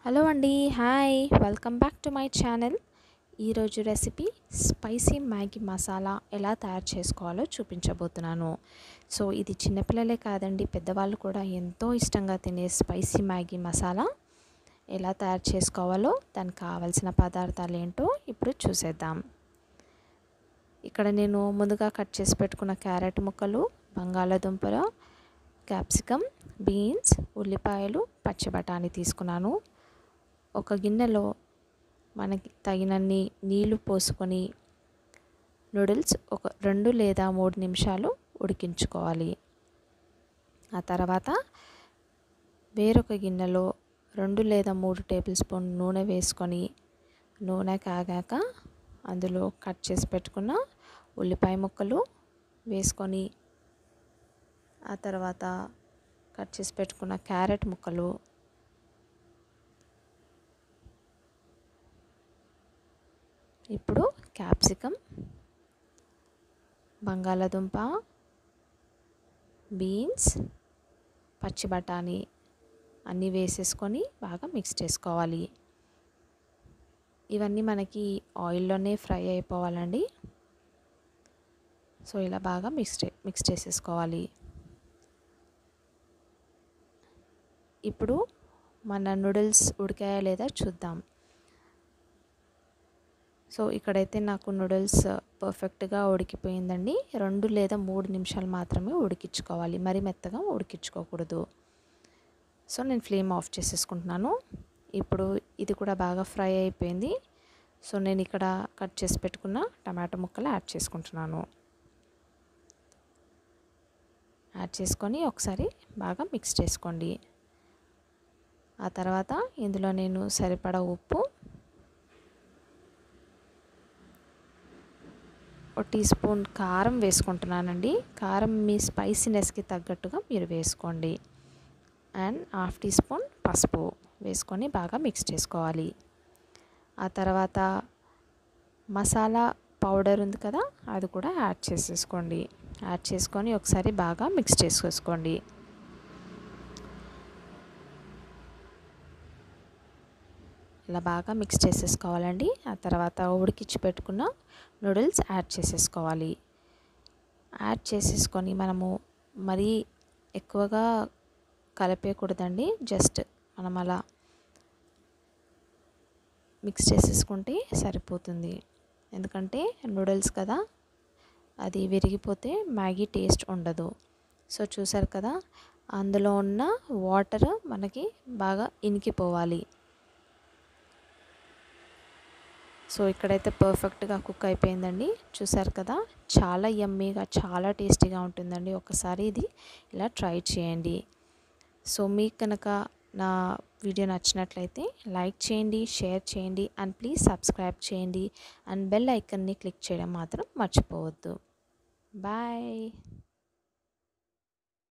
Hello అండి, hi, welcome back to my channel. ఈరోజు recipe spicy Maggi masala ఎలా తయారు చేసుకోవాలో చూపించబోతున్నాను. సో ఇది చిన్నపిల్లలే కాదండి, పెద్దవాళ్ళు కూడా ఎంతో ఇష్టంగా తినే స్పైసీ మ్యాగీ మసాలా ఎలా తయారు చేసుకోవాలో దానికి కావాల్సిన పదార్థాలు ఏంటో ఇప్పుడు చూసేద్దాం. ఇక్కడ నేను ముందుగా కట్ చేసి పెట్టుకున్న క్యారెట్ ముక్కలు, బంగాళాదుంపలు, క్యాప్సికమ్, బీన్స్, ఉల్లిపాయలు, పచ్చి బఠానీ తీసుకున్నాను. ఒక గిన్నెలో మనకి తగినన్ని నీళ్లు పోసుకొని నూడిల్స్ ఒక 2 లేదా 3 నిమిషాలు ఉడికించుకోవాలి. ఆ తర్వాత వేరొక గిన్నెలో 2 లేదా 3 టేబుల్ స్పూన్ నూనె వేసుకొని నూనె కాగాక అందులో కట్ చేసి పెట్టుకున్న ఉల్లిపాయ ముక్కలు వేసుకొని ఆ తర్వాత కట్ చేసి పెట్టుకున్న క్యారెట్ ముక్కలు, ఇప్పుడు క్యాప్సికమ్, బంగాళాదుంప, బీన్స్, పచ్చి బఠానీ అన్నీ వేసేసుకొని బాగా మిక్స్ చేసుకోవాలి. ఇవన్నీ మనకి ఆయిల్లోనే ఫ్రై అయిపోవాలండి. సో ఇలా బాగా మిక్స్ చేసేసుకోవాలి. ఇప్పుడు మన నూడిల్స్ ఉడికాయా లేదా చూద్దాం. సో ఇక్కడైతే నాకు నూడిల్స్ పర్ఫెక్ట్గా ఉడికిపోయిందండి. 2 లేదా 3 నిమిషాలు మాత్రమే ఉడికించుకోవాలి, మరి మెత్తగా ఉడికించుకోకూడదు. సో నేను ఫ్లేమ్ ఆఫ్ చేసేసుకుంటున్నాను. ఇప్పుడు ఇది కూడా బాగా ఫ్రై అయిపోయింది. సో నేను ఇక్కడ కట్ చేసి పెట్టుకున్న టమాటో ముక్కలు యాడ్ చేసుకుంటున్నాను. యాడ్ చేసుకొని ఒకసారి బాగా మిక్స్ చేసుకోండి. ఆ తర్వాత ఇందులో నేను సరిపడా ఉప్పు, 1 టీ స్పూన్ కారం వేసుకుంటున్నానండి. కారం మీ స్పైసీనెస్కి తగ్గట్టుగా మీరు వేసుకోండి. అండ్ 1/2 టీ స్పూన్ పసుపు వేసుకొని బాగా మిక్స్ చేసుకోవాలి. ఆ తర్వాత మసాలా పౌడర్ ఉంది కదా, అది కూడా యాడ్ చేసేసుకోండి. యాడ్ చేసుకొని ఒకసారి బాగా మిక్స్ చేసేసుకోండి. ఇలా బాగా మిక్స్ చేసేసుకోవాలండి. ఆ తర్వాత ఉడికించి పెట్టుకున్న నూడిల్స్ యాడ్ చేసేసుకోవాలి. యాడ్ చేసేసుకొని మనము మరీ ఎక్కువగా కలిపేయకూడదండి. జస్ట్ మనం అలా మిక్స్ చేసేసుకుంటే సరిపోతుంది. ఎందుకంటే నూడిల్స్ కదా, అది విరిగిపోతే మ్యాగీ టేస్ట్ ఉండదు. సో చూసారు కదా, అందులో ఉన్న వాటర్ మనకి బాగా ఇనికిపోవాలి. సో ఇక్కడైతే పర్ఫెక్ట్గా కుక్ అయిపోయిందండి. చూసారు కదా, చాలా యమ్మీగా, చాలా టేస్టీగా ఉంటుందండి. ఒకసారి ఇది ఇలా ట్రై చేయండి. సో మీకు కనుక నా వీడియో నచ్చినట్లయితే లైక్ చేయండి, షేర్ చేయండి అండ్ ప్లీజ్ సబ్స్క్రైబ్ చేయండి. అండ్ బెల్ ఐకన్ని క్లిక్ చేయడం మాత్రం మర్చిపోవద్దు. బాయ్.